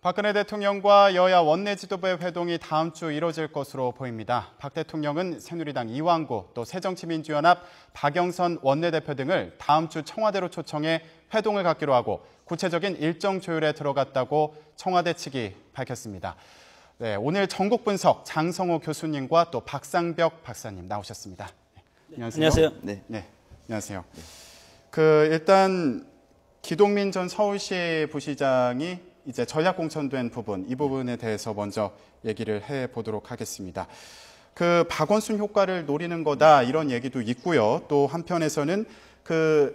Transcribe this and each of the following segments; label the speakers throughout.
Speaker 1: 박근혜 대통령과 여야 원내 지도부의 회동이 다음 주 이뤄질 것으로 보입니다. 박 대통령은 새누리당 이완구, 또 새정치민주연합 박영선 원내대표 등을 다음 주 청와대로 초청해 회동을 갖기로 하고 구체적인 일정 조율에 들어갔다고 청와대 측이 밝혔습니다. 네, 오늘 전국 분석 장성호 교수님과 또 박상벽 박사님 나오셨습니다. 네, 안녕하세요. 네, 안녕하세요. 일단 기동민 전 서울시 부시장이 이제 전략공천된 부분, 이 부분에 대해서 먼저 얘기를 해보도록 하겠습니다. 박원순 효과를 노리는 거다 이런 얘기도 있고요. 또 한편에서는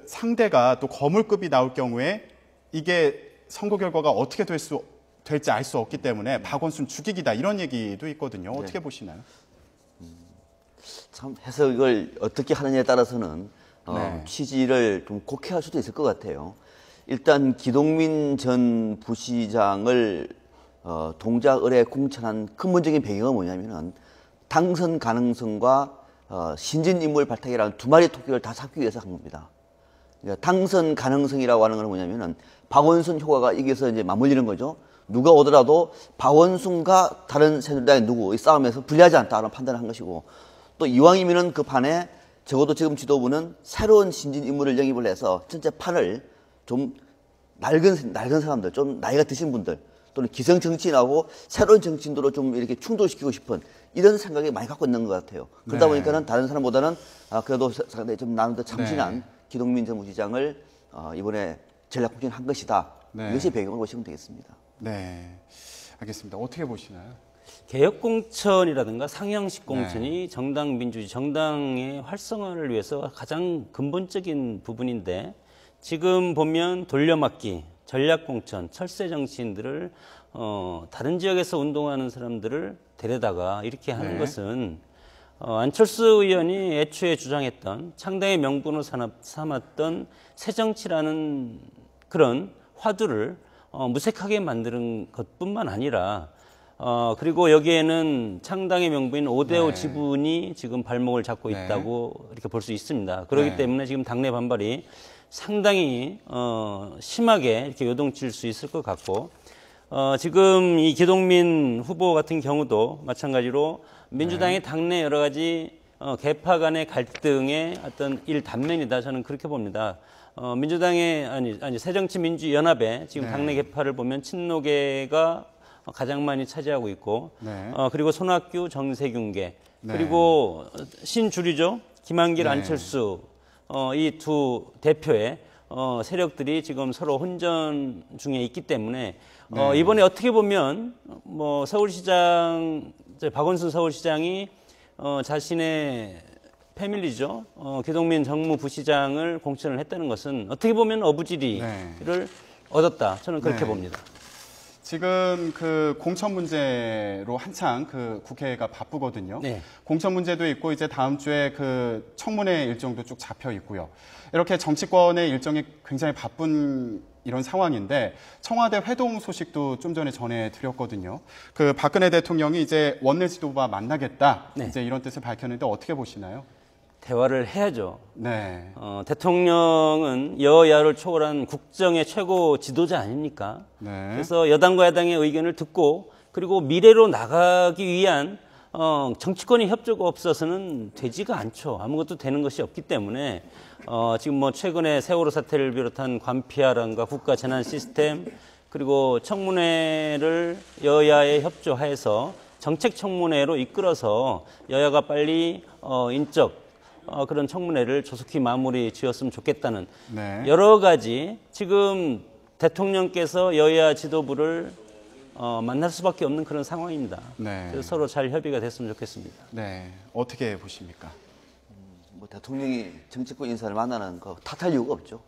Speaker 1: 상대가 또 거물급이 나올 경우에 이게 선거 결과가 어떻게 될지 알 수 없기 때문에 박원순 죽이기다 이런 얘기도 있거든요. 어떻게 보시나요?
Speaker 2: 참 해석을 어떻게 하느냐에 따라서는 취지를 좀 곡해할 수도 있을 것 같아요. 일단 기동민 전 부시장을 동작 을에 공천한 근본적인 배경은 뭐냐면은 당선 가능성과 신진 인물 발탁이라는 두 마리 토끼를 다 잡기 위해서 한 겁니다. 그러니까 당선 가능성이라고 하는 건 뭐냐면은 박원순 효과가 이겨서 이제 맞물리는 거죠. 누가 오더라도 박원순과 다른 새누리당의 누구 이 싸움에서 불리하지 않다는 판단을 한 것이고, 또 이왕이면은 그 판에 적어도 지금 지도부는 새로운 신진 인물을 영입을 해서 전체 판을 좀 낡은 사람들, 좀 나이가 드신 분들 또는 기성 정치인하고 새로운 정치인으로 좀 이렇게 충돌시키고 싶은 이런 생각이 많이 갖고 있는 것 같아요. 그러다 보니까는 다른 사람보다는 그래도 상당히 좀 나는 더 참신한 기동민 전 부시장을 이번에 전략공천한 것이다. 이것이 배경으로 보시면 되겠습니다.
Speaker 1: 네, 알겠습니다. 어떻게 보시나요?
Speaker 3: 개혁공천이라든가 상향식 공천이 정당 민주주의, 정당의 활성화를 위해서 가장 근본적인 부분인데, 지금 보면 돌려막기, 전략공천, 철새 정치인들을 다른 지역에서 운동하는 사람들을 데려다가 이렇게 하는 것은 안철수 의원이 애초에 주장했던 창당의 명분으로 삼았던 새정치라는 그런 화두를 무색하게 만드는 것뿐만 아니라 그리고 여기에는 창당의 명분인 5대5 지분이 지금 발목을 잡고 있다고 이렇게 볼 수 있습니다. 그렇기 때문에 지금 당내 반발이 상당히 심하게 이렇게 요동칠 수 있을 것 같고, 지금 이 기동민 후보 같은 경우도 마찬가지로 민주당의 당내 여러 가지 계파 간의 갈등의 어떤 일단면이다, 저는 그렇게 봅니다. 민주당의 아니 새정치민주연합의 지금 당내 계파를 보면 친노계가 가장 많이 차지하고 있고, 그리고 손학규, 정세균계, 그리고 신주류죠, 김한길, 안철수, 이 두 대표의 세력들이 지금 서로 혼전 중에 있기 때문에 이번에 어떻게 보면 서울시장 박원순 서울시장이 자신의 패밀리죠, 기동민 정무부시장을 공천을 했다는 것은 어떻게 보면 어부지리를 얻었다, 저는 그렇게 봅니다.
Speaker 1: 지금 공천 문제로 한창 국회가 바쁘거든요. 공천 문제도 있고 이제 다음 주에 청문회 일정도 쭉 잡혀 있고요. 이렇게 정치권의 일정이 굉장히 바쁜 이런 상황인데 청와대 회동 소식도 좀 전에 전해드렸거든요. 박근혜 대통령이 이제 원내 지도부와 만나겠다, 이제 이런 뜻을 밝혔는데 어떻게 보시나요?
Speaker 3: 대화를 해야죠. 대통령은 여야를 초월한 국정의 최고 지도자 아닙니까? 그래서 여당과 야당의 의견을 듣고 그리고 미래로 나가기 위한 정치권의 협조가 없어서는 되지가 않죠. 아무것도 되는 것이 없기 때문에 지금 최근에 세월호 사태를 비롯한 관피아라든가 국가 재난 시스템, 그리고 청문회를 여야의 협조하에서 정책 청문회로 이끌어서 여야가 빨리 인적 그런 청문회를 조속히 마무리 지었으면 좋겠다는 여러 가지, 지금 대통령께서 여야 지도부를 만날 수밖에 없는 그런 상황입니다. 그래서 서로 잘 협의가 됐으면 좋겠습니다.
Speaker 1: 어떻게 보십니까?
Speaker 2: 대통령이 정치권 인사를 만나는 거 탓할 이유가 없죠.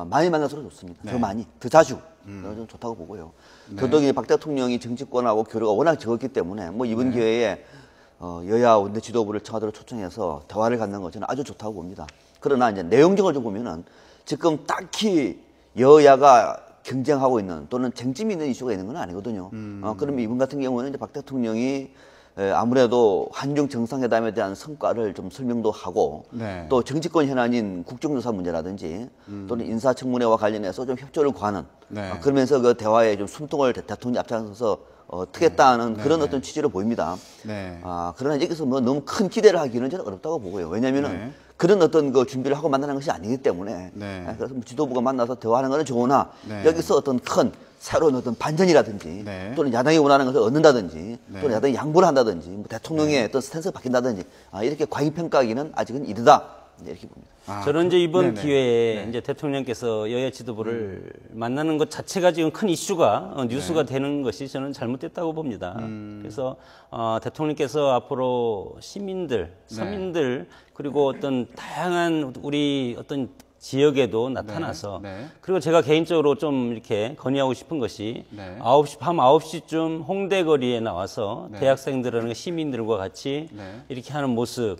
Speaker 2: 많이 만나서 좋습니다. 더 많이, 더 자주. 좀 좋다고 보고요. 더더욱이 박 대통령이 정치권하고 교류가 워낙 적었기 때문에 이번 기회에 여야 원내 지도부를 청와대로 초청해서 대화를 갖는 거 저는 아주 좋다고 봅니다. 그러나 이제 내용적으로 좀 보면은 지금 딱히 여야가 경쟁하고 있는 또는 쟁점이 있는 이슈가 있는 건 아니거든요. 그러면 이번 같은 경우는 이제 박 대통령이 아무래도 한중 정상회담에 대한 성과를 좀 설명도 하고
Speaker 1: 네.
Speaker 2: 또 정치권 현안인 국정조사 문제라든지 또는 인사청문회와 관련해서 좀 협조를 구하는
Speaker 1: 네.
Speaker 2: 그러면서 그 대화에 좀 숨통을 대통령이 앞장서서 트겠다는 그런 어떤 취지로 보입니다.
Speaker 1: 네.
Speaker 2: 그러나 여기서 뭐 너무 큰 기대를 하기는 저는 어렵다고 보고요. 왜냐하면은
Speaker 1: 네.
Speaker 2: 그런 어떤 그 준비를 하고 만나는 것이 아니기 때문에
Speaker 1: 네.
Speaker 2: 그래서 뭐 지도부가 만나서 대화하는 것은 좋으나
Speaker 1: 네.
Speaker 2: 여기서 어떤 큰 새로운 어떤 반전이라든지
Speaker 1: 네.
Speaker 2: 또는 야당이 원하는 것을 얻는다든지
Speaker 1: 네.
Speaker 2: 또는 야당이 양보를 한다든지 뭐 대통령의 어떤 스탠스가 바뀐다든지 이렇게 과잉평가하기는 아직은 이르다 이렇게 봅니다.
Speaker 3: 저는 이제 이번
Speaker 1: 네네.
Speaker 3: 기회에 이제 대통령께서 여야 지도부를 만나는 것 자체가 지금 큰 이슈가 뉴스가 되는 것이 저는 잘못됐다고 봅니다. 그래서 대통령께서 앞으로 시민들, 서민들 그리고 어떤 다양한 우리 어떤 지역에도 나타나서
Speaker 1: 네.
Speaker 3: 그리고 제가 개인적으로 좀 이렇게 건의하고 싶은 것이
Speaker 1: 네.
Speaker 3: 밤 9시쯤 홍대 거리에 나와서
Speaker 1: 네.
Speaker 3: 대학생들이나 시민들과 같이
Speaker 1: 네.
Speaker 3: 이렇게 하는 모습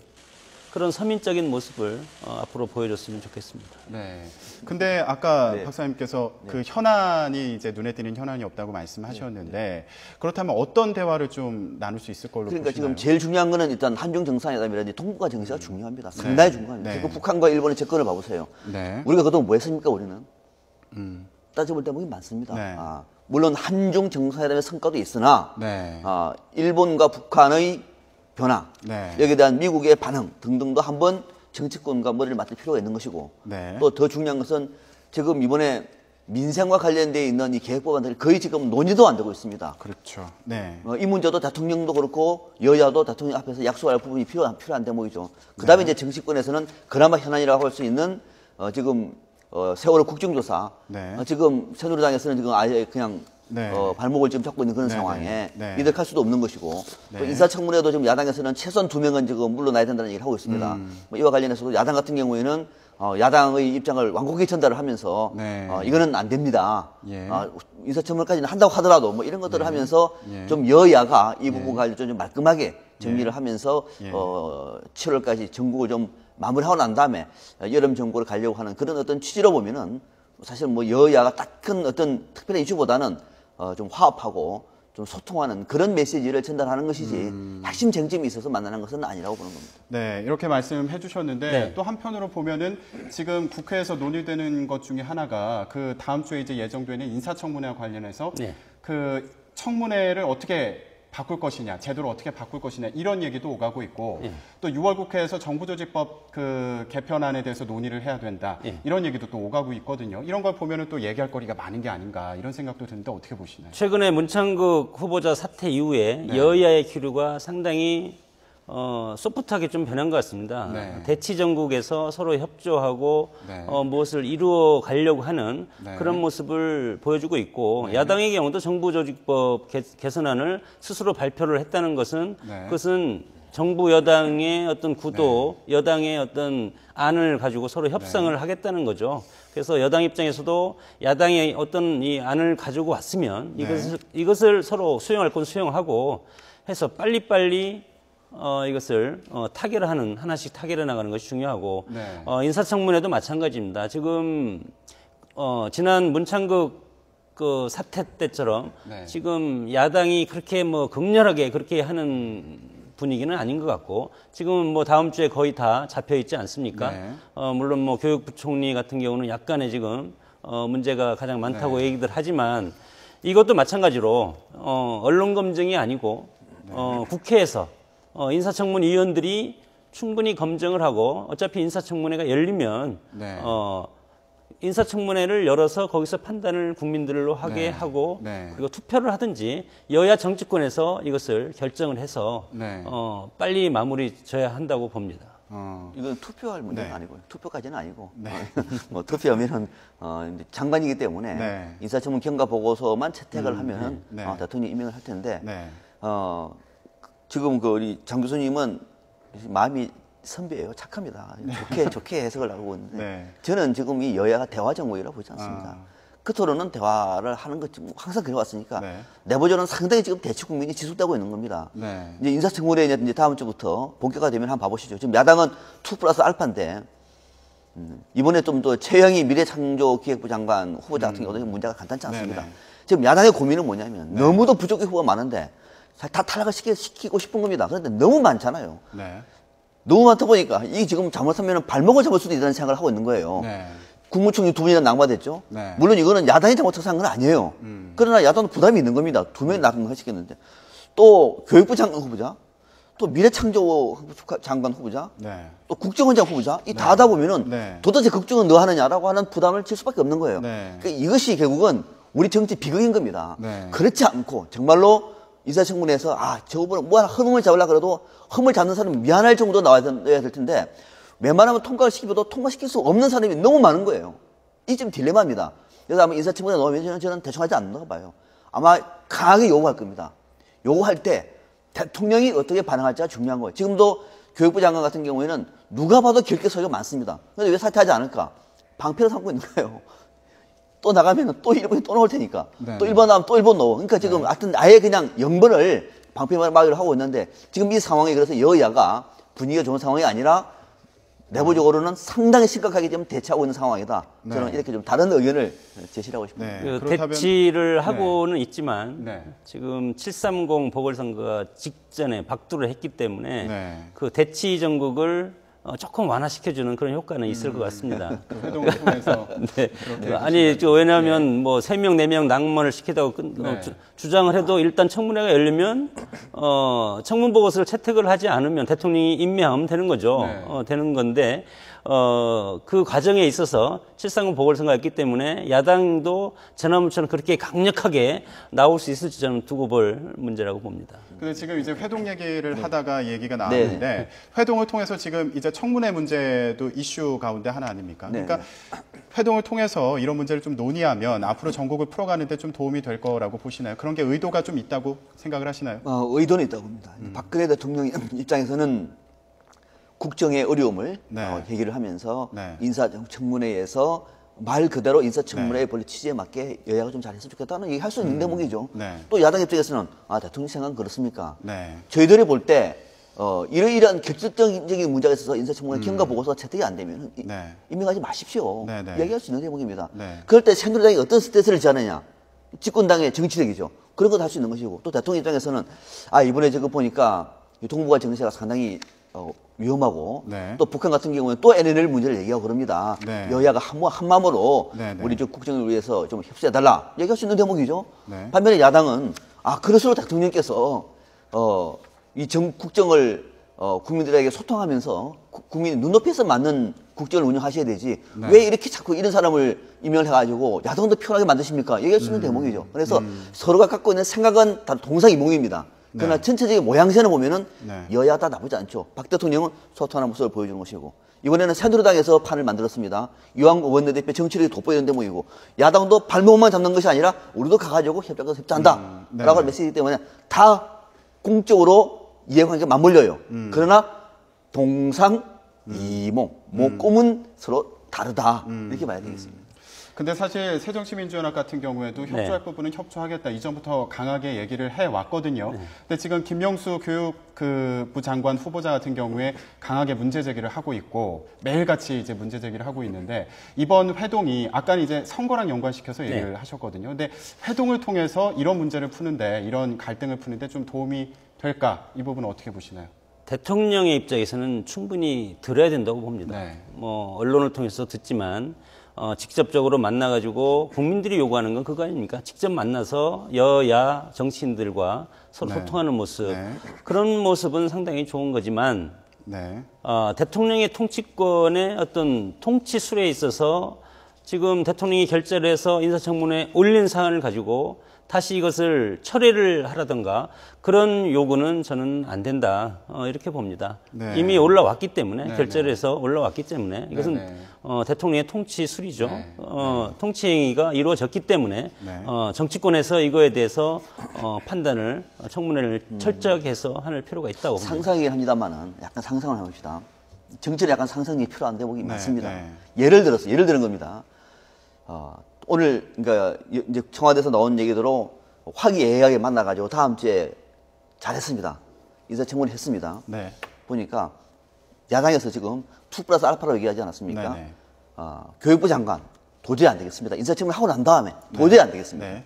Speaker 3: 그런 서민적인 모습을 앞으로 보여줬으면 좋겠습니다.
Speaker 1: 네. 근데 아까
Speaker 2: 네.
Speaker 1: 박사님께서 그 현안이 이제 눈에 띄는 현안이 없다고 말씀하셨는데 그렇다면 어떤 대화를 좀 나눌 수 있을 걸로
Speaker 2: 그러니까
Speaker 1: 보시나요?
Speaker 2: 지금 제일 중요한 거는 일단 한중 정상회담이라든지 동북아 정세가 중요합니다. 상당히 중요합니다.
Speaker 1: 네.
Speaker 2: 지금 북한과 일본의 접근을 봐보세요.
Speaker 1: 네.
Speaker 2: 우리가 그동안 뭐 했습니까, 우리는? 따져볼 대목이 많습니다.
Speaker 1: 네.
Speaker 2: 물론 한중 정상회담의 성과도 있으나
Speaker 1: 네.
Speaker 2: 일본과 북한의 변화,
Speaker 1: 네.
Speaker 2: 여기에 대한 미국의 반응 등등도 한번 정치권과 머리를 맞댈 필요가 있는 것이고
Speaker 1: 네.
Speaker 2: 또 더 중요한 것은 지금 이번에 민생과 관련되어 있는 이 계획법안들이 거의 지금 논의도 안 되고 있습니다.
Speaker 1: 그렇죠. 네.
Speaker 2: 이 문제도 대통령도 그렇고 여야도 대통령 앞에서 약속할 부분이 필요한 대목이죠. 그다음에 이제 정치권에서는 그나마 현안이라고 할 수 있는 지금 세월호 국정조사
Speaker 1: 네.
Speaker 2: 지금 새누리당에서는 지금 아예 그냥
Speaker 1: 네.
Speaker 2: 발목을 지금 잡고 있는 그런
Speaker 1: 네,
Speaker 2: 상황에
Speaker 1: 네.
Speaker 2: 이득할 수도 없는 것이고 또
Speaker 1: 네.
Speaker 2: 인사청문회도 지금 야당에서는 최소한 2명은 지금 물러나야 된다는 얘기를 하고 있습니다. 뭐 이와 관련해서도 야당 같은 경우에는 야당의 입장을 완곡히 전달을 하면서
Speaker 1: 네.
Speaker 2: 이거는 안 됩니다.
Speaker 1: 예.
Speaker 2: 인사청문회까지는 한다고 하더라도 뭐 이런 것들을 하면서
Speaker 1: 예.
Speaker 2: 좀 여야가 이 부분 관련 좀 말끔하게 정리를
Speaker 1: 예.
Speaker 2: 하면서
Speaker 1: 예.
Speaker 2: 7월까지 정국을 좀 마무리하고 난 다음에 여름 정국을 가려고 하는 그런 어떤 취지로 보면은 사실 뭐 여야가 딱 큰 어떤 특별한 이슈보다는 좀 화합하고 좀 소통하는 그런 메시지를 전달하는 것이지 핵심 쟁점이 있어서 만나는 것은 아니라고 보는 겁니다.
Speaker 1: 네, 이렇게 말씀해 주셨는데
Speaker 3: 네.
Speaker 1: 또 한편으로 보면은 지금 국회에서 논의되는 것 중에 하나가 그 다음 주에 이제 예정되는 인사청문회와 관련해서
Speaker 3: 네.
Speaker 1: 그 청문회를 어떻게 바꿀 것이냐, 제도를 어떻게 바꿀 것이냐 이런 얘기도 오가고 있고
Speaker 3: 예.
Speaker 1: 또 6월 국회에서 정부조직법 그 개편안에 대해서 논의를 해야 된다
Speaker 3: 예.
Speaker 1: 이런 얘기도 또 오가고 있거든요. 이런 걸 보면은 또 얘기할 거리가 많은 게 아닌가 이런 생각도 드는데 어떻게 보시나요?
Speaker 3: 최근에 문창극 후보자 사퇴 이후에
Speaker 1: 네.
Speaker 3: 여야의 기류가 상당히 소프트하게 좀 변한 것 같습니다.
Speaker 1: 네.
Speaker 3: 대치 정국에서 서로 협조하고
Speaker 1: 네.
Speaker 3: 무엇을 이루어 가려고 하는
Speaker 1: 네.
Speaker 3: 그런 모습을 보여주고 있고 야당의 경우도 정부조직법 개선안을 스스로 발표를 했다는 것은
Speaker 1: 네.
Speaker 3: 그것은 정부 여당의 어떤 구도, 여당의 어떤 안을 가지고 서로 협상을 하겠다는 거죠. 그래서 여당 입장에서도 야당의 어떤 이 안을 가지고 왔으면 이것을 서로 수용할 건 수용하고 해서 빨리빨리 이것을 타결하는 하나씩 타결해 나가는 것이 중요하고
Speaker 1: 네.
Speaker 3: 인사청문회도 마찬가지입니다. 지금 지난 문창극 그 사태 때처럼
Speaker 1: 네.
Speaker 3: 지금 야당이 그렇게 뭐 극렬하게 그렇게 하는 분위기는 아닌 것 같고 지금은 뭐 다음 주에 거의 다 잡혀 있지 않습니까?
Speaker 1: 네.
Speaker 3: 물론 뭐 교육부총리 같은 경우는 약간의 지금 문제가 가장 많다고 얘기들 하지만 이것도 마찬가지로 언론 검증이 아니고 국회에서 인사청문 위원들이 충분히 검증을 하고 어차피 인사청문회가 열리면
Speaker 1: 네.
Speaker 3: 인사청문회를 열어서 거기서 판단을 국민들로 하게
Speaker 1: 네.
Speaker 3: 하고
Speaker 1: 네.
Speaker 3: 그리고 투표를 하든지 여야 정치권에서 이것을 결정을 해서
Speaker 1: 네.
Speaker 3: 빨리 마무리 져야 한다고 봅니다.
Speaker 2: 이건 투표할 문제는
Speaker 1: 네.
Speaker 2: 아니고요. 투표까지는 아니고
Speaker 1: 네.
Speaker 2: 뭐 투표하면은 이제 장관이기 때문에
Speaker 1: 네.
Speaker 2: 인사청문 경과 보고서만 채택을 하면은
Speaker 1: 네.
Speaker 2: 대통령이 임명을 할 텐데
Speaker 1: 네.
Speaker 2: 지금 그 우리 장 교수님은 마음이 선비예요. 착합니다. 좋게 해석을 하고 있는데
Speaker 1: 네.
Speaker 2: 저는 지금 이 여야가 대화 정국이라고 보지 않습니다. 끝으로는 대화를 하는 것 항상 그래왔으니까
Speaker 1: 네.
Speaker 2: 내부적으로는 상당히 지금 대치 국민이 지속되고 있는 겁니다.
Speaker 1: 네.
Speaker 2: 이제 인사청문회 이제 다음 주부터 본격화되면 한번 봐보시죠. 지금 야당은 2+알파인데 이번에 좀 더 최영희 미래창조기획부 장관 후보자 같은 경우도 문제가 간단치 않습니다.
Speaker 1: 네네.
Speaker 2: 지금 야당의 고민은 뭐냐면 너무도 부족한 후보가 많은데 사실 다 탈락을 시키고 싶은 겁니다. 그런데 너무 많잖아요.
Speaker 1: 네.
Speaker 2: 너무 많다 보니까 이게 지금 잘못하면 발목을 잡을 수도 있다는 생각을 하고 있는 거예요.
Speaker 1: 네.
Speaker 2: 국무총리 두 분이나 낙마됐죠.
Speaker 1: 네.
Speaker 2: 물론 이거는 야당이 잘못해서 한 건 아니에요. 그러나 야당도 부담이 있는 겁니다. 두 명이 낙마시켰는데 또 교육부 장관 후보자, 또 미래창조 장관 후보자,
Speaker 1: 네.
Speaker 2: 또 국정원장 후보자 이 다 하다 보면은
Speaker 1: 네.
Speaker 2: 도대체 국정은 너 하느냐라고 하는 부담을 질 수밖에 없는 거예요.
Speaker 1: 네.
Speaker 2: 그러니까 이것이 결국은 우리 정치 비극인 겁니다.
Speaker 1: 네.
Speaker 2: 그렇지 않고 정말로 인사청문회에서 저 후보는 뭐 하나 허물을 잡으려고 그래도 허물 잡는 사람이 미안할 정도 나와야 될 텐데 웬만하면 통과를 시키고도 통과시킬 수 없는 사람이 너무 많은 거예요. 이게 좀 딜레마입니다. 그래서 아마 인사청문회 넣으면 저는 대충 하지 않는다고 봐요. 아마 강하게 요구할 겁니다. 요구할 때 대통령이 어떻게 반응할지가 중요한 거예요. 지금도 교육부 장관 같은 경우에는 누가 봐도 결계 소리가 많습니다. 그런데 왜 사퇴하지 않을까? 방패를 삼고 있는 거예요. 또 나가면 또 일본이 또 나올 테니까.
Speaker 1: 네,
Speaker 2: 또
Speaker 1: 네.
Speaker 2: 일본 나오면 또 일본 넣어. 그러니까 지금 하여튼 아예 그냥 영번을 방패를 막으려 하고 있는데 지금 이 상황에 그래서 여야가 분위기가 좋은 상황이 아니라 내부적으로는 상당히 심각하게 지금 대처하고 있는 상황이다.
Speaker 1: 네.
Speaker 2: 저는 이렇게 좀 다른 의견을 제시를 하고 싶습니다.
Speaker 1: 네.
Speaker 3: 그
Speaker 1: 그렇다면-
Speaker 3: 대치를 하고는 있지만
Speaker 1: 네.
Speaker 3: 지금 730 보궐선거가 직전에 박두를 했기 때문에
Speaker 1: 네.
Speaker 3: 그 대치 전국을 조금 완화시켜주는 그런 효과는 있을 것 같습니다.
Speaker 1: 그 회동을 통해서
Speaker 3: 네.
Speaker 1: 그렇게
Speaker 3: 아니, 왜냐하면 뭐 3명, 4명 낙마를 시키다고
Speaker 1: 네.
Speaker 3: 주장을 해도 일단 청문회가 열리면 청문 보고서를 채택을 하지 않으면 대통령이 임명하면 되는 거죠.
Speaker 1: 네.
Speaker 3: 되는 건데 그 과정에 있어서 730 보궐선거였기 때문에 야당도 전화문처럼 그렇게 강력하게 나올 수 있을지 저는 두고 볼 문제라고 봅니다.
Speaker 1: 근데 지금 이제 회동 얘기를 하다가 얘기가 나왔는데 회동을 통해서 지금 이제 청문회 문제도 이슈 가운데 하나 아닙니까?
Speaker 2: 네.
Speaker 1: 그러니까 회동을 통해서 이런 문제를 좀 논의하면 앞으로 전국을 풀어가는데 좀 도움이 될 거라고 보시나요? 그런 게 의도가 좀 있다고 생각을 하시나요?
Speaker 2: 의도는 있다고 봅니다. 박근혜 대통령 입장에서는 국정의 어려움을
Speaker 1: 네.
Speaker 2: 얘기를 하면서
Speaker 1: 네.
Speaker 2: 인사청문회에서 말 그대로 인사청문회의 본래 취지에 맞게 여야가 좀 잘했으면 좋겠다는 얘기 할 수 있는 대목이죠.
Speaker 1: 네.
Speaker 2: 또 야당 입장에서는 대통령 생각은 그렇습니까?
Speaker 1: 네.
Speaker 2: 저희들이 볼 때 이러이러한 결정적인 문제가 있어서 인사청문회 경과 보고서가 채택이 안 되면
Speaker 1: 네.
Speaker 2: 임명하지 마십시오.
Speaker 1: 네, 네.
Speaker 2: 이야기할 수 있는 대목입니다.
Speaker 1: 네.
Speaker 2: 그럴 때 새누리당이 어떤 스트레스를 지하느냐? 집권당의 정치력이죠. 그런 것도 할 수 있는 것이고 또 대통령 입장에서는 이번에 저거 보니까 유통부가 정세가 상당히 위험하고
Speaker 1: 네.
Speaker 2: 또 북한 같은 경우는 또 NLL 문제를 얘기하고 그럽니다.
Speaker 1: 네.
Speaker 2: 여야가 한마음으로
Speaker 1: 네, 네.
Speaker 2: 우리 저 국정을 위해서 좀 협조해달라 얘기할 수 있는 대목이죠.
Speaker 1: 네.
Speaker 2: 반면에 야당은 그럴수록 대통령께서 이 국정을 국민들에게 소통하면서 국민이 눈높이에서 맞는 국정을 운영하셔야 되지
Speaker 1: 네.
Speaker 2: 왜 이렇게 자꾸 이런 사람을 임명을 해가지고 야당도 편하게 만드십니까? 얘기할 수 있는 대목이죠. 그래서 서로가 갖고 있는 생각은 다 동상이몽입니다. 그러나
Speaker 1: 네.
Speaker 2: 전체적인 모양새는 보면은
Speaker 1: 네.
Speaker 2: 여야 다 나쁘지 않죠. 박 대통령은 소통하는 모습을 보여주는 것이고 이번에는 새누리당에서 판을 만들었습니다. 이왕구 원내대표 정치력이 돋보이는 대목이고 야당도 발목만 잡는 것이 아니라 우리도 가가지고 협조한다
Speaker 1: 네.
Speaker 2: 라고 하는 메시지 때문에 다 공적으로 이해관계가 맞물려요. 그러나 동상 이몽, 꿈은 서로 다르다 이렇게 봐야 되겠습니다.
Speaker 1: 근데 사실 새정치민주연합 같은 경우에도 협조할 부분은 협조하겠다. 이전부터 강하게 얘기를 해왔거든요. 근데 지금 김명수 교육부 장관 후보자 같은 경우에 강하게 문제 제기를 하고 있고 매일같이 이제 문제 제기를 하고 있는데 이번 회동이 아까는 이제 선거랑 연관시켜서 얘기를 하셨거든요. 근데 회동을 통해서 이런 문제를 푸는데 이런 갈등을 푸는데 좀 도움이 될까? 이 부분은 어떻게 보시나요?
Speaker 3: 대통령의 입장에서는 충분히 들어야 된다고 봅니다.
Speaker 1: 네.
Speaker 3: 뭐 언론을 통해서 듣지만 직접적으로 만나가지고 국민들이 요구하는 건 그거 아닙니까? 직접 만나서 여야 정치인들과 서로
Speaker 1: 네.
Speaker 3: 소통하는 모습
Speaker 1: 네.
Speaker 3: 그런 모습은 상당히 좋은 거지만
Speaker 1: 네.
Speaker 3: 대통령의 통치권의 어떤 통치술에 있어서 지금 대통령이 결재를 해서 인사청문회에 올린 사안을 가지고 다시 이것을 철회를 하라든가 그런 요구는 저는 안 된다 이렇게 봅니다.
Speaker 1: 네.
Speaker 3: 이미 올라왔기 때문에
Speaker 1: 네,
Speaker 3: 결재를 해서 올라왔기 때문에 이것은
Speaker 1: 네.
Speaker 3: 대통령의 통치술이죠.
Speaker 1: 네.
Speaker 3: 통치 행위가 이루어졌기 때문에
Speaker 1: 네.
Speaker 3: 정치권에서 이거에 대해서 판단을 청문회를 철저하게 해서 할 필요가 있다고 봅니다.
Speaker 2: 상상이긴 합니다만은 약간 상상을 해봅시다. 정치는 약간 상상이 필요한 대목이 많습니다.
Speaker 1: 네.
Speaker 2: 예를 드는 겁니다. 오늘 그러니까 이제 청와대에서 나온 얘기대로 화기애애하게 만나가지고 다음 주에 잘했습니다. 인사청문회 했습니다.
Speaker 1: 네.
Speaker 2: 보니까 야당에서 지금 2+알파라고 얘기하지 않았습니까?
Speaker 1: 네, 네.
Speaker 2: 교육부 장관 도저히 안 되겠습니다. 인사청문회 하고 난 다음에 도저히 안 되겠습니다.
Speaker 1: 네.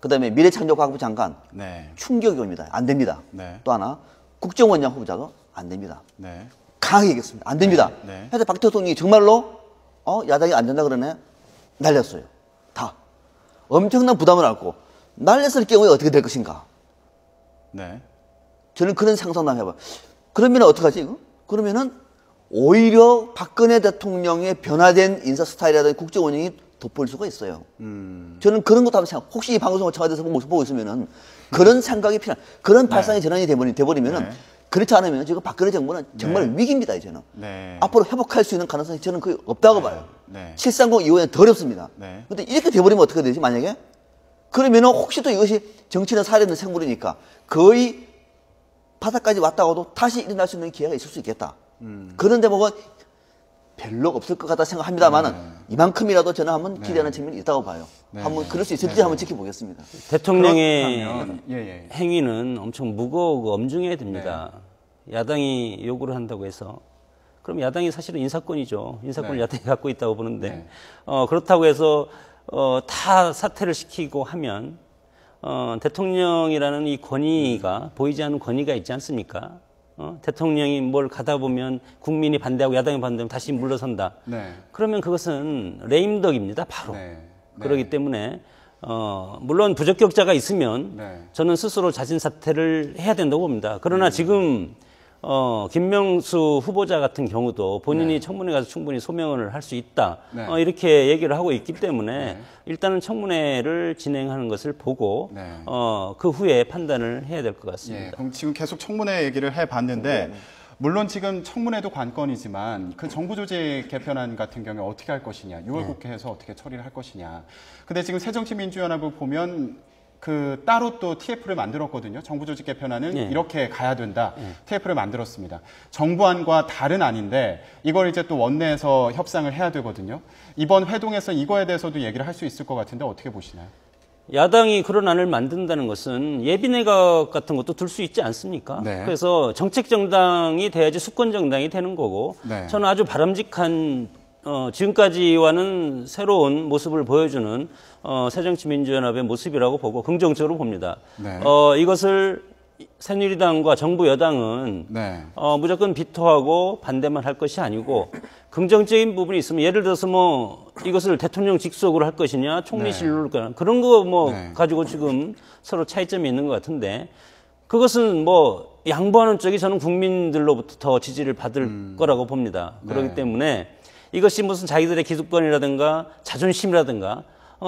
Speaker 2: 그다음에 미래창조과학부 장관
Speaker 1: 네.
Speaker 2: 충격이 옵니다. 안 됩니다.
Speaker 1: 네.
Speaker 2: 또 하나 국정원장 후보자가 안 됩니다.
Speaker 1: 네.
Speaker 2: 강하게 얘기했습니다. 안 됩니다.
Speaker 1: 네.
Speaker 2: 그래서 박 대통령이 정말로 야당이 안 된다 그러네 날렸어요. 다 엄청난 부담을 안고 날렸을 경우에 어떻게 될 것인가.
Speaker 1: 네.
Speaker 2: 저는 그런 상상도 한번 해봐요. 그러면 어떡하지 이거? 그러면은 오히려 박근혜 대통령의 변화된 인사 스타일이라든지 국정운영이 돋보일 수가 있어요. 저는 그런 것도 한번 생각. 혹시 이 방송을 청와대에서 보고 있으면은 그런 생각이 필요한 그런 발상의 전환이 돼버리면은
Speaker 1: 네.
Speaker 2: 그렇지 않으면 지금 박근혜 정부는 정말
Speaker 1: 네.
Speaker 2: 위기입니다 이제는.
Speaker 1: 네.
Speaker 2: 앞으로 회복할 수 있는 가능성이 저는 거의 없다고 봐요.
Speaker 1: 네.
Speaker 2: 730 이후에는 더 어렵습니다.
Speaker 1: 네.
Speaker 2: 근데 이렇게 돼버리면 어떻게 되지 만약에? 그러면은 혹시 또 이것이 정치는 살아있는 생물이니까 거의 바닥까지 왔다가도 다시 일어날 수 있는 기회가 있을 수 있겠다. 그런 대목은 별로 없을 것 같다 생각합니다만은 이만큼이라도 저는 한번 기대하는 측면이 있다고 봐요. 한번 그럴 수 있을지 한번 지켜보겠습니다.
Speaker 3: 대통령의
Speaker 1: 그렇다면, 예.
Speaker 3: 행위는 엄청 무거우고 엄중해야 됩니다. 야당이 요구를 한다고 해서 그럼 야당이 사실은 인사권이죠. 인사권을
Speaker 1: 네.
Speaker 3: 야당이 갖고 있다고 보는데
Speaker 1: 네.
Speaker 3: 그렇다고 해서 다 사퇴를 시키고 하면 대통령이라는 이 권위가 보이지 않는 권위가 있지 않습니까? 대통령이 뭘 가다 보면 국민이 반대하고 야당이 반대하면 다시 물러선다.
Speaker 1: 네.
Speaker 3: 그러면 그것은 레임덕입니다. 바로.
Speaker 1: 네.
Speaker 3: 그렇기 때문에 물론 부적격자가 있으면
Speaker 1: 네.
Speaker 3: 저는 스스로 자진 사퇴를 해야 된다고 봅니다. 그러나 지금 김명수 후보자 같은 경우도 본인이 청문회 가서 충분히 소명을 할 수 있다.
Speaker 1: 네.
Speaker 3: 이렇게 얘기를 하고 있기 때문에 일단은 청문회를 진행하는 것을 보고
Speaker 1: 네.
Speaker 3: 그 후에 판단을 해야 될 것 같습니다.
Speaker 1: 예, 그럼 지금 계속 청문회 얘기를 해봤는데 물론 지금 청문회도 관건이지만 그 정부 조직 개편안 같은 경우에 어떻게 할 것이냐, 6월 국회에서 어떻게 처리를 할 것이냐. 근데 지금 새정치민주연합을 보면 그 따로 또 TF를 만들었거든요. 정부 조직 개편안은 이렇게 가야 된다. TF를 만들었습니다. 정부안과 다른 안인데 이걸 이제 또 원내에서 협상을 해야 되거든요. 이번 회동에서 이거에 대해서도 얘기를 할 수 있을 것 같은데 어떻게 보시나요?
Speaker 3: 야당이 그런 안을 만든다는 것은 예비내각 같은 것도 들 수 있지 않습니까?
Speaker 1: 네.
Speaker 3: 그래서 정책정당이 돼야지 수권정당이 되는 거고
Speaker 1: 네.
Speaker 3: 저는 아주 바람직한 지금까지와는 새로운 모습을 보여주는 새정치민주연합의 모습이라고 보고 긍정적으로 봅니다.
Speaker 1: 네.
Speaker 3: 이것을 새누리당과 정부 여당은
Speaker 1: 네.
Speaker 3: 무조건 비토하고 반대만 할 것이 아니고 긍정적인 부분이 있으면 예를 들어서 뭐 이것을 대통령 직속으로 할 것이냐 총리실로 할 거냐 그런 거 뭐 가지고 지금 서로 차이점이 있는 것 같은데 그것은 뭐 양보하는 쪽이 저는 국민들로부터 더 지지를 받을 거라고 봅니다. 그렇기 때문에 이것이 무슨 자기들의 기득권이라든가 자존심이라든가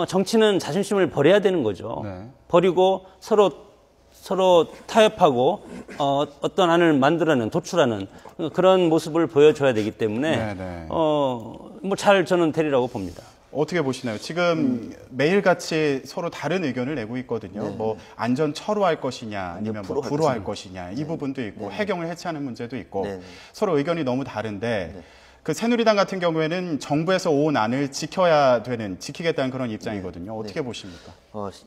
Speaker 3: 정치는 자존심을 버려야 되는 거죠.
Speaker 1: 네.
Speaker 3: 버리고 서로 타협하고 어떤 안을 만들어내는 도출하는 그런 모습을 보여줘야 되기 때문에 뭐 잘 저는 되리라고 봅니다.
Speaker 1: 어떻게 보시나요? 지금 매일같이 서로 다른 의견을 내고 있거든요. 뭐 안전 철호할 것이냐 아니면 뭐 불호할 것이냐 이 부분도 있고 해경을 해체하는 문제도 있고 서로 의견이 너무 다른데 그 새누리당 같은 경우에는 정부에서 온 안을 지키겠다는 그런 입장이거든요. 어떻게 보십니까?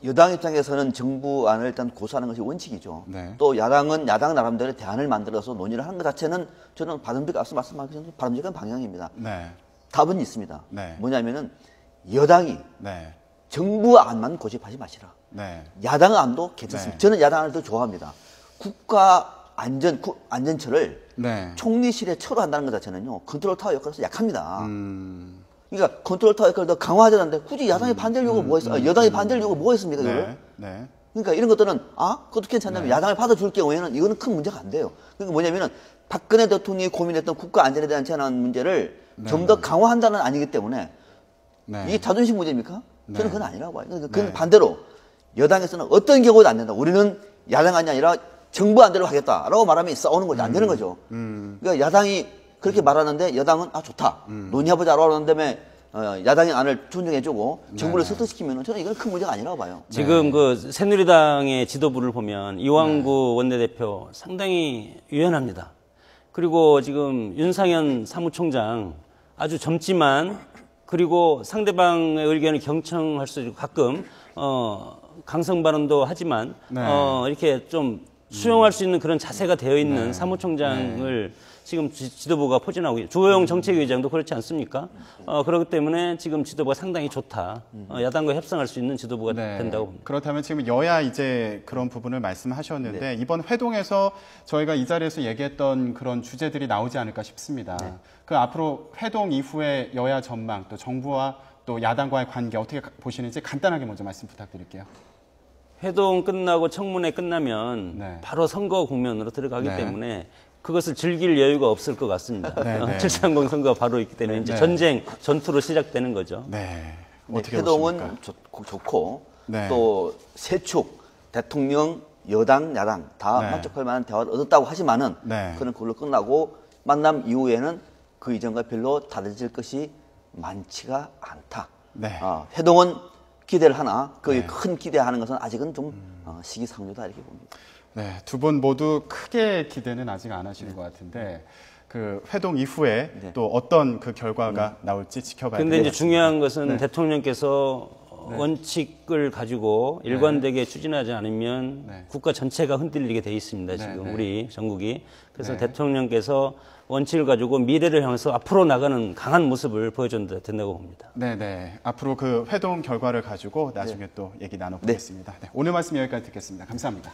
Speaker 2: 여당 입장에서는 정부안을 일단 고수하는 것이 원칙이죠.
Speaker 1: 네.
Speaker 2: 또 야당은 야당 나름대로 대안을 만들어서 논의를 하는 것 자체는 저는 앞서 말씀하신 바람직한 방향입니다.
Speaker 1: 네.
Speaker 2: 답은 있습니다.
Speaker 1: 네.
Speaker 2: 뭐냐면은 여당이
Speaker 1: 네.
Speaker 2: 정부 안만 고집하지 마시라.
Speaker 1: 네.
Speaker 2: 야당 안도 괜찮습니다.
Speaker 1: 네.
Speaker 2: 저는 야당을 더 좋아합니다. 안전처를
Speaker 1: 네.
Speaker 2: 총리실에 처로한다는 것 자체는요 컨트롤 타워 역할에서 약합니다. 그러니까 컨트롤 타워 역할을 더 강화하자는데 굳이 야당이 반대할 이유가 뭐가 있어? 여당이 반대할 이유가 뭐가 있습니까? 이거를?
Speaker 1: 네.
Speaker 2: 그러니까 이런 것들은 그것도 괜찮다면 야당을 받아줄 경우에는 이거는 큰 문제가 안 돼요. 그러니까 뭐냐면은 박근혜 대통령이 고민했던 국가 안전에 대한 제한 문제를 좀 더 강화한다는 아니기 때문에 이게 자존심 문제입니까? 저는 그건 아니라고 봐요. 그러니까 그건 반대로 여당에서는 어떤 경우도 안 된다. 우리는 야당 안이 아니라 정부 안대로 하겠다라고 말하면 싸우는 거지 안 되는 거죠. 그러니까 야당이 그렇게 말하는데 여당은 좋다. 논의해보자라고 하는 다음에 야당의 안을 존중해주고 정부를 설득시키면 저는 이건 큰 문제가 아니라고 봐요.
Speaker 3: 지금 그 새누리당의 지도부를 보면 이완구 원내대표 상당히 유연합니다. 그리고 지금 윤상현 사무총장 아주 젊지만 그리고 상대방의 의견을 경청할 수 있고 가끔 강성 발언도 하지만 이렇게 좀 수용할 수 있는 그런 자세가 되어 있는 사무총장을 지금 지도부가 포진하고 주호영 정책위의장도 그렇지 않습니까? 그렇기 때문에 지금 지도부가 상당히 좋다. 야당과 협상할 수 있는 지도부가 된다고 봅니다.
Speaker 1: 그렇다면 지금 여야 이제 그런 부분을 말씀하셨는데 이번 회동에서 저희가 이 자리에서 얘기했던 그런 주제들이 나오지 않을까 싶습니다. 그 앞으로 회동 이후에 여야 전망 또 정부와 또 야당과의 관계 어떻게 보시는지 간단하게 먼저 말씀 부탁드릴게요.
Speaker 3: 회동 끝나고 청문회 끝나면 바로 선거 국면으로 들어가기 때문에 그것을 즐길 여유가 없을 것 같습니다. 730 선거가 바로 있기 때문에 이제 전투로 시작되는 거죠.
Speaker 1: 어떻게
Speaker 2: 회동은 좋고 또 세축 대통령, 여당, 야당 다 만족할 만한 대화를 얻었다고 하지만은 그는 그걸로 끝나고 만남 이후에는 그 이전과 별로 다르질 것이 많지가 않다. 회동은 기대를 하나 그 큰 기대하는 것은 아직은 좀 시기상조다 이렇게 봅니다.
Speaker 1: 두 분 모두 크게 기대는 아직 안 하시는 것 같은데 그 회동 이후에 또 어떤 그 결과가 나올지 지켜봐야 됩니다.
Speaker 3: 그런데 이제 중요한 것은 대통령께서 원칙을 가지고 일관되게 추진하지 않으면 국가 전체가 흔들리게 돼 있습니다. 지금 우리 전국이. 그래서 대통령께서 원칙을 가지고 미래를 향해서 앞으로 나가는 강한 모습을 보여줘야 된다고 봅니다.
Speaker 1: 앞으로 그 회동 결과를 가지고 나중에 또 얘기 나눠보겠습니다. 오늘 말씀 여기까지 듣겠습니다. 감사합니다.